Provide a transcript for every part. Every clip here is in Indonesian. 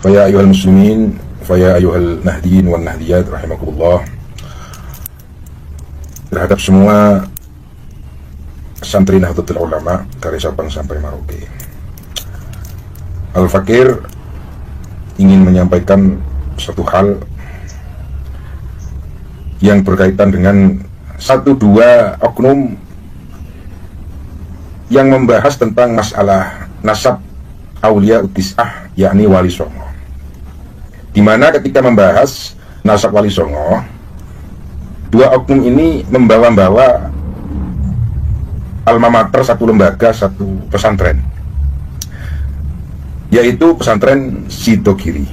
Faya ayuhal muslimin, faya ayuhal nahdiyin wal nahdiyat rahimakumullah. Terhadap semua santri Nahdlatul Ulama dari Sabang sampai Merauke, Al-Fakir ingin menyampaikan satu hal yang berkaitan dengan satu dua oknum yang membahas tentang masalah nasab Aulia Utis'ah, yakni Wali Songo. Di mana ketika membahas nasab Wali Songo, dua oknum ini membawa-bawa alma mater satu lembaga, satu pesantren, yaitu pesantren Sidogiri.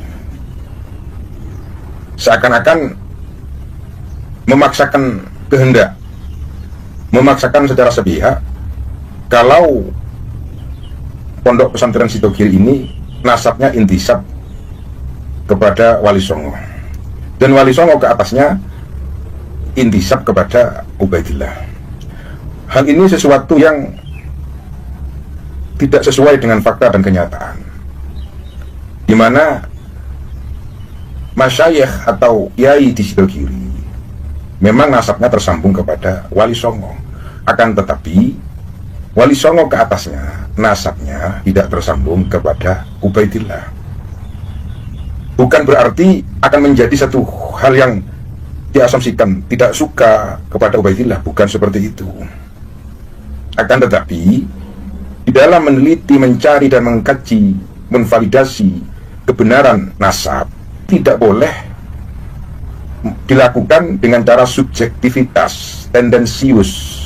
Seakan-akan memaksakan kehendak, memaksakan secara sepihak kalau pondok pesantren Sidogiri ini nasabnya intisab kepada Wali Songo, dan Wali Songo ke atasnya intisab kepada Ubaidillah. Hal ini sesuatu yang tidak sesuai dengan fakta dan kenyataan, di mana masyayikh atau kiai di Sidogiri memang nasabnya tersambung kepada Wali Songo, akan tetapi Wali Songo ke atasnya nasabnya tidak tersambung kepada Ubaidillah. Bukan berarti akan menjadi satu hal yang diasumsikan tidak suka kepada Ubaidillah, bukan seperti itu. Akan tetapi di dalam meneliti, mencari dan mengkaji, menvalidasi kebenaran nasab tidak boleh dilakukan dengan cara subjektivitas, tendensius.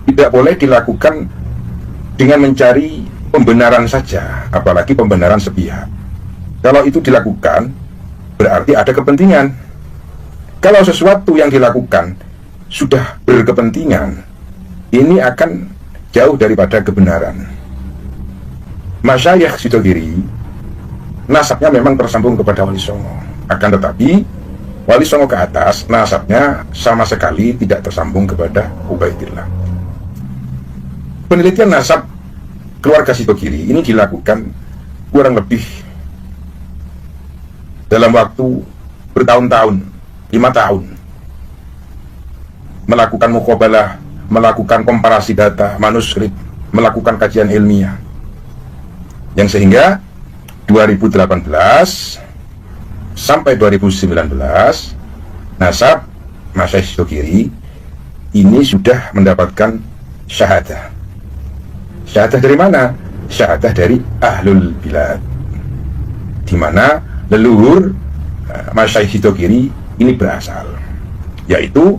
Tidak boleh dilakukan dengan mencari pembenaran saja, apalagi pembenaran sepihak. Kalau itu dilakukan, berarti ada kepentingan. Kalau sesuatu yang dilakukan sudah berkepentingan, ini akan jauh daripada kebenaran. Masyayikh Sidogiri nasabnya memang tersambung kepada Wali Songo, akan tetapi Wali Songo ke atas nasabnya sama sekali tidak tersambung kepada Ubaidillah. Penelitian nasab keluarga Sidogiri ini dilakukan kurang lebih dalam waktu bertahun-tahun, 5 tahun, melakukan muqabalah, melakukan komparasi data, manuskrip, melakukan kajian ilmiah, yang sehingga 2018 sampai 2019 nasab Masyayikh Sidogiri ini sudah mendapatkan syahadah. Syahadah dari mana? Syahadah dari Ahlul Bilad, di mana leluhur Masyayikh Sidogiri ini berasal, yaitu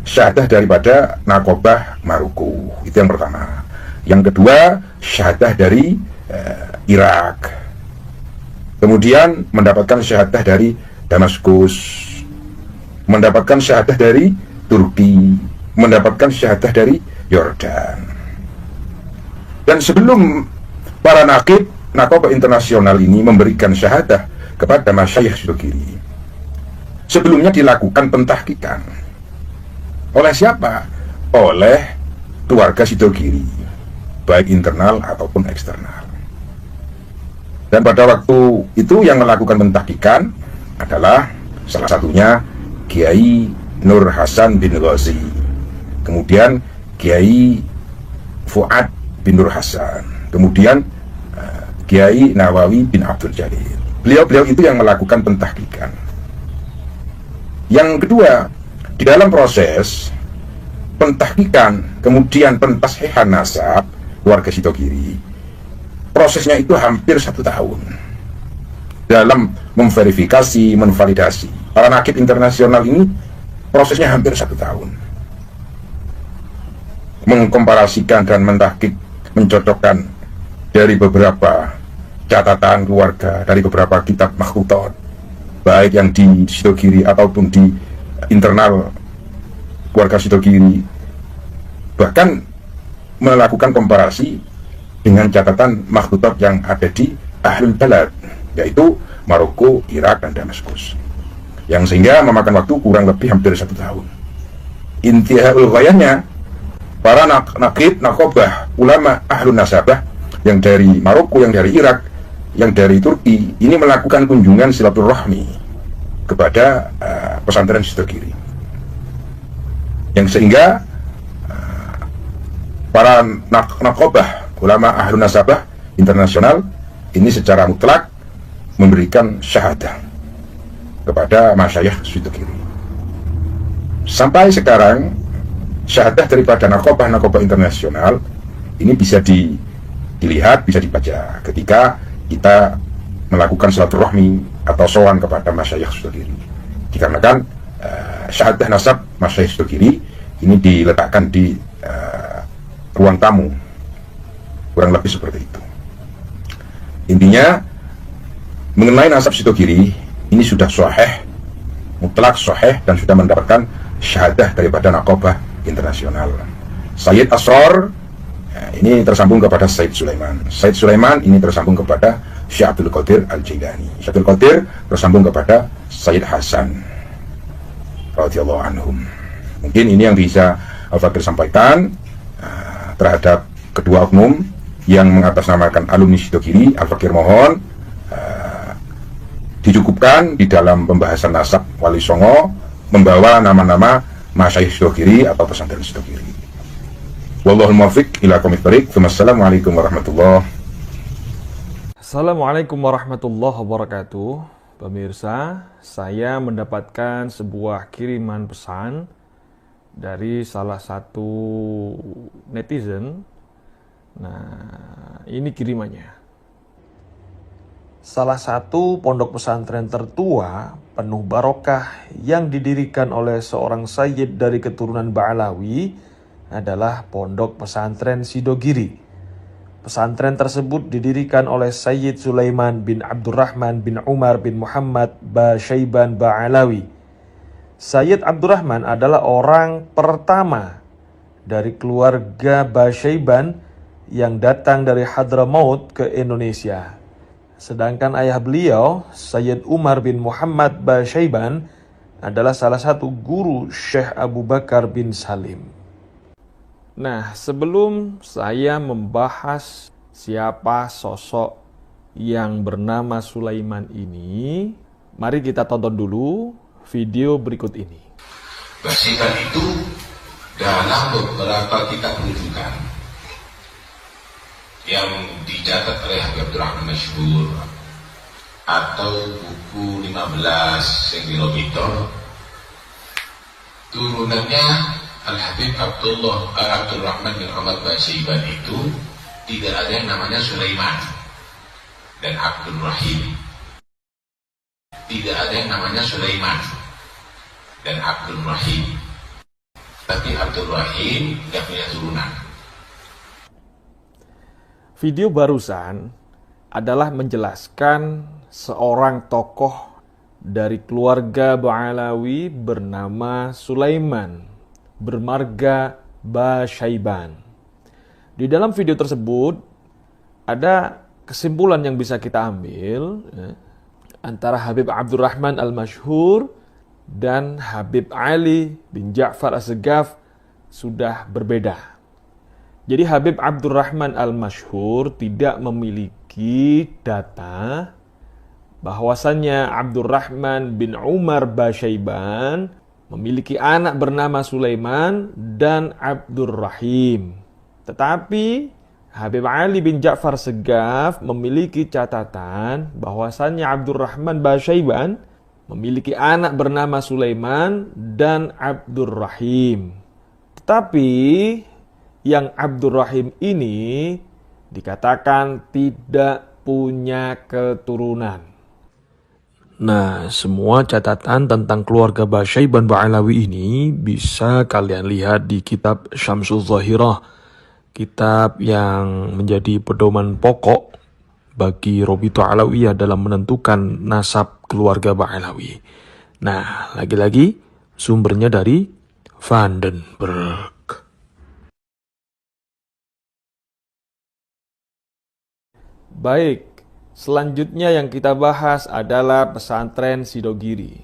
syahadah daripada Nakobah Maroko. Itu yang pertama. Yang kedua, syahadah dari Irak. Kemudian mendapatkan syahadah dari Damaskus, mendapatkan syahadah dari Turki, mendapatkan syahadah dari Yordan. Dan sebelum para nakib Nakobah internasional ini memberikan syahadah kepada Masyayikh Sidogiri, sebelumnya dilakukan pentahkikan. Oleh siapa? Oleh keluarga Sidogiri, baik internal ataupun eksternal. Dan pada waktu itu yang melakukan pentahkikan adalah salah satunya Kiai Nur Hasan bin Ghazi, kemudian Kiai Fuad bin Nur Hasan, kemudian Kiai Nawawi bin Abdul Jalil. Beliau-beliau itu yang melakukan pentahkikan. Yang kedua, di dalam proses pentahkikan kemudian pentashihan nasab keluarga Sidogiri, prosesnya itu hampir 1 tahun dalam memverifikasi, menvalidasi. Para nakib internasional ini prosesnya hampir 1 tahun, mengkomparasikan dan mentahkik, mencocokkan dari beberapa catatan keluarga, dari beberapa kitab makhtutat, baik yang di Sidogiri ataupun di internal keluarga Sidogiri, bahkan melakukan komparasi dengan catatan makhtutat yang ada di Ahlul Balad, yaitu Maroko, Irak, dan Damaskus, yang sehingga memakan waktu kurang lebih hampir 1 tahun. Intihaul ghayahnya, para nakib, nakobah, ulama Ahlun Nasabah yang dari Maroko, yang dari Irak, yang dari Turki ini melakukan kunjungan silaturahmi kepada pesantren Sidogiri, yang sehingga para nakobah, ulama ahlun nasabah internasional ini secara mutlak memberikan syahadah kepada masyayikh Sidogiri. Sampai sekarang syahadah daripada nakobah internasional ini bisa dilihat, bisa dibaca ketika kita melakukan silaturahmi atau sowan kepada masyayikh Sidogiri, dikarenakan syahadah nasab masyayikh Sidogiri ini diletakkan di ruang tamu, kurang lebih seperti itu. Intinya mengenai nasab Sidogiri ini sudah sahih, mutlak sahih, dan sudah mendapatkan syahadah daripada nakobah internasional. Sayyid Asrar ini tersambung kepada Sayyid Sulaiman. Sayyid Sulaiman ini tersambung kepada Syekh Abdul Qadir Al-Jailani. Syekh Abdul Qadir tersambung kepada Sayyid Hasan radhiyallahu anhum. Mungkin ini yang bisa Al-Fakir sampaikan terhadap kedua oknum yang mengatasnamakan alumni Sidogiri. Al-Fakir mohon dicukupkan di dalam pembahasan nasab Wali Songo membawa nama-nama masyayikh Sidogiri atau pesantren Sidogiri. Wallahul muwaffiq ila aqwamit thoriq. Wassalamualaikum warahmatullahi wabarakatuh. Assalamualaikum warahmatullahi wabarakatuh. Pemirsa, saya mendapatkan sebuah kiriman pesan dari salah satu netizen. Nah, ini kirimannya. Salah satu pondok pesantren tertua penuh barokah yang didirikan oleh seorang sayyid dari keturunan Ba'alawi adalah Pondok Pesantren Sidogiri. Pesantren tersebut didirikan oleh Sayyid Sulaiman bin Abdurrahman bin Umar bin Muhammad Basyaiban Ba'alawi. Sayyid Abdurrahman adalah orang pertama dari keluarga Basyaiban yang datang dari Hadramaut ke Indonesia. Sedangkan ayah beliau, Sayyid Umar bin Muhammad Basyaiban, adalah salah satu guru Syekh Abu Bakar bin Salim. Nah, sebelum saya membahas siapa sosok yang bernama Sulaiman ini, mari kita tonton dulu video berikut ini. Basyaiban itu dalam beberapa kitab rujukan yang dicatat oleh Habib Abdurrahman Masyhur atau buku 15 Sengkilometer, turunannya Al-Habib Abdurrahman bin Ahmad Basyaiban itu tidak ada yang namanya Sulaiman dan Abdul Rahim. Tidak ada yang namanya Sulaiman dan Abdul Rahim. Tapi Abdul Rahim tidak punya turunan. Video barusan adalah menjelaskan seorang tokoh dari keluarga Ba'alawi bernama Sulaiman, bermarga Basyaiban. Di dalam video tersebut ada kesimpulan yang bisa kita ambil antara Habib Abdurrahman Al-Masyhur dan Habib Ali bin Ja'far As-Segaf sudah berbeda. Jadi Habib Abdurrahman Al-Masyhur tidak memiliki data bahwasannya Abdurrahman bin Umar Basyaiban memiliki anak bernama Sulaiman dan Abdurrahim. Tetapi Habib Ali bin Ja'far Segaf memiliki catatan bahwasannya Abdurrahman Basyaiban memiliki anak bernama Sulaiman dan Abdurrahim. Tetapi yang Abdurrahim ini dikatakan tidak punya keturunan. Nah, semua catatan tentang keluarga Basyaiban Ba'alawi ini bisa kalian lihat di kitab Syamsul Zahirah, kitab yang menjadi pedoman pokok bagi Robito Alawiyah dalam menentukan nasab keluarga Ba'alawi. Nah, lagi-lagi sumbernya dari Vandenberg. Baik, selanjutnya yang kita bahas adalah pesantren Sidogiri.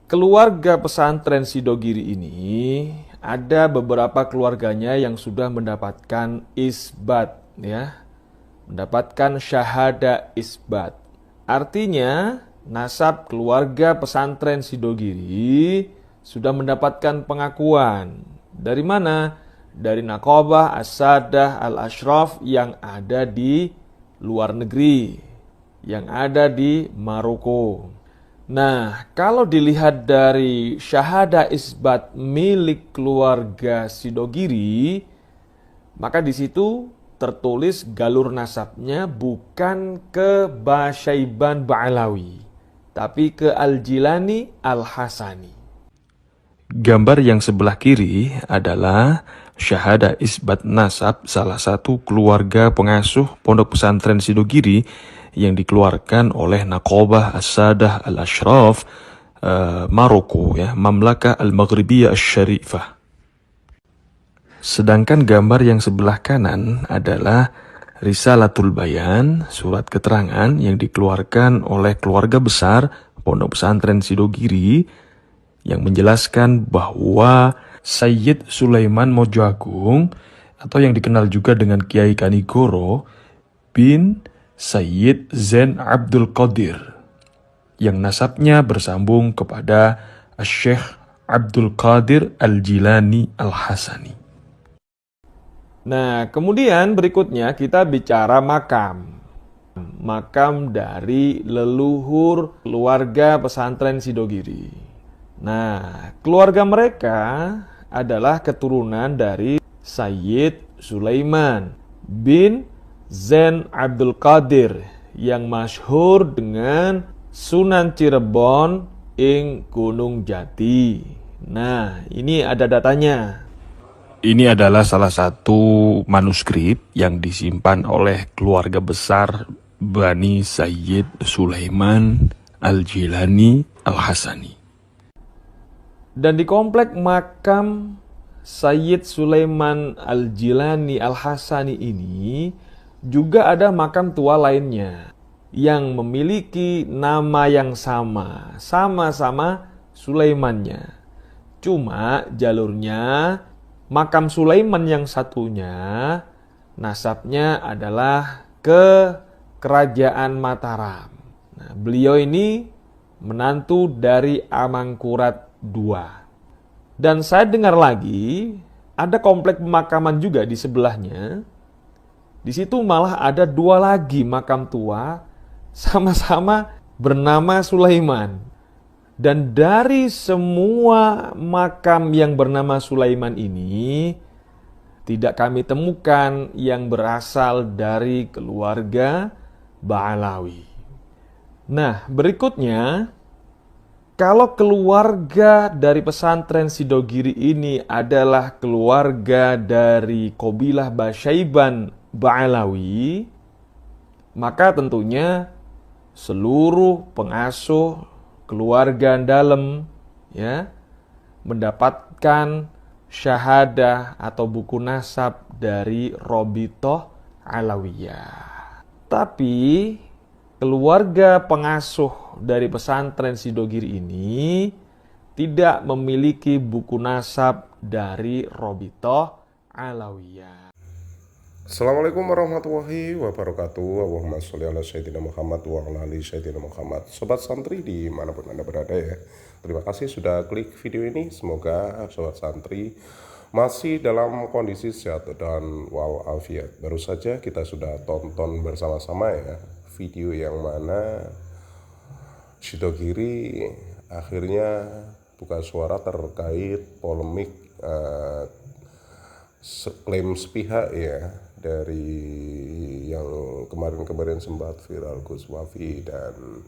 Keluarga pesantren Sidogiri ini ada beberapa keluarganya yang sudah mendapatkan isbat, ya, mendapatkan syahada isbat. Artinya, nasab keluarga pesantren Sidogiri sudah mendapatkan pengakuan. Dari mana? Dari Naqabah As-Sadah Al-Ashraf yang ada di luar negeri, yang ada di Maroko. Nah, kalau dilihat dari syahada isbat milik keluarga Sidogiri, maka di situ tertulis galur nasabnya bukan ke Basyaiban Ba'alawi, tapi ke Al-Jilani Al-Hasani. Gambar yang sebelah kiri adalah syahada isbat nasab salah satu keluarga pengasuh pondok pesantren Sidogiri yang dikeluarkan oleh Naqabah As-Sadah Al-Ashraf Maroko, ya, Mamlakah Al-Maghribiyah Asy-Syarifah. Sedangkan gambar yang sebelah kanan adalah Risalatul Bayan, surat keterangan yang dikeluarkan oleh keluarga besar pondok pesantren Sidogiri yang menjelaskan bahwa Sayyid Sulaiman Mojo Agung atau yang dikenal juga dengan Kiai Kanigoro bin Sayyid Zain Abdul Qadir yang nasabnya bersambung kepada Syekh Abdul Qadir Al-Jilani Al-Hasani. Nah, kemudian berikutnya kita bicara makam. Makam dari leluhur keluarga pesantren Sidogiri. Nah, keluarga mereka adalah keturunan dari Sayyid Sulaiman bin Zain Abdul Qadir yang masyhur dengan Sunan Cirebon ing Gunung Jati. Nah, ini ada datanya. Ini adalah salah satu manuskrip yang disimpan oleh keluarga besar Bani Sayyid Sulaiman Al-Jilani Al-Hasani. Dan di komplek makam Sayyid Sulaiman Al-Jilani Al-Hasani ini juga ada makam tua lainnya yang memiliki nama yang sama-sama Sulaimannya. Cuma jalurnya makam Sulaiman yang satunya nasabnya adalah ke Kerajaan Mataram. Nah, beliau ini menantu dari Amangkurat II. Dan saya dengar lagi ada komplek pemakaman juga di sebelahnya. Di situ malah ada 2 lagi makam tua sama-sama bernama Sulaiman. Dan dari semua makam yang bernama Sulaiman ini tidak kami temukan yang berasal dari keluarga Ba'alawi. Nah, berikutnya, kalau keluarga dari pesantren Sidogiri ini adalah keluarga dari Qabilah Basyaiban Ba'alawi, maka tentunya seluruh pengasuh keluarga dalam ya mendapatkan syahadah atau buku nasab dari Robitoh Alawiyah. Tapi keluarga pengasuh dari pesantren Sidogiri ini tidak memiliki buku nasab dari Robitoh Alawiyah. Assalamualaikum warahmatullahi wabarakatuh. Allahumma sholli ala sayyidina Muhammad wa ala ali sayyidina Muhammad. Sobat santri dimanapun Anda berada ya, terima kasih sudah klik video ini. Semoga sobat santri masih dalam kondisi sehat dan walafiat. Baru saja kita sudah tonton bersama-sama ya video yang mana Sidogiri akhirnya buka suara terkait polemik klaim sepihak ya dari yang kemarin-kemarin sempat viral Gus Wafi dan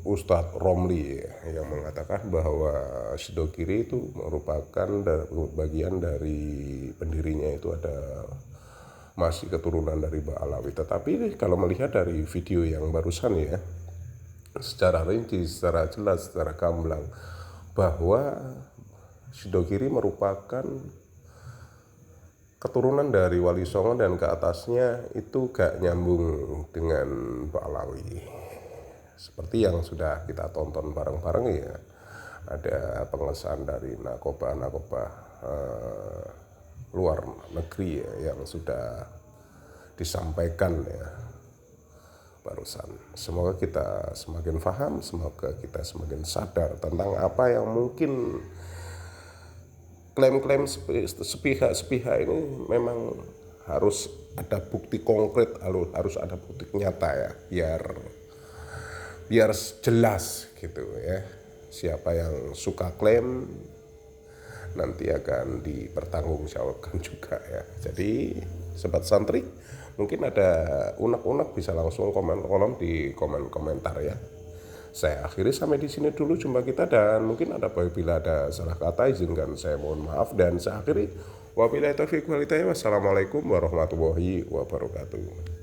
Ustadz Romli ya, yang mengatakan bahwa Sidogiri itu merupakan bagian dari pendirinya itu ada masih keturunan dari Ba'alawi. Tetapi kalau melihat dari video yang barusan ya, secara rinci, secara jelas, secara gamblang bahwa Sidogiri merupakan keturunan dari Wali Songo dan ke atasnya itu gak nyambung dengan Ba'alawi. Seperti yang sudah kita tonton bareng-bareng ya, ada pengesahan dari Naqabah luar negeri ya, yang sudah disampaikan ya barusan. Semoga kita semakin paham, semoga kita semakin sadar tentang apa yang mungkin klaim-klaim sepihak ini memang harus ada bukti konkret, harus ada bukti nyata ya, biar jelas gitu ya. Siapa yang suka klaim nanti akan dipertanggungjawabkan juga ya. Jadi sobat santri, mungkin ada unek-unek bisa langsung komen di komen komentar ya. Saya akhiri sampai di sini dulu jumpa kita, dan mungkin apabila ada salah kata izinkan saya mohon maaf, dan saya akhiri wabillahi taufiq wal hidayah. Wassalamualaikum warahmatullahi wabarakatuh.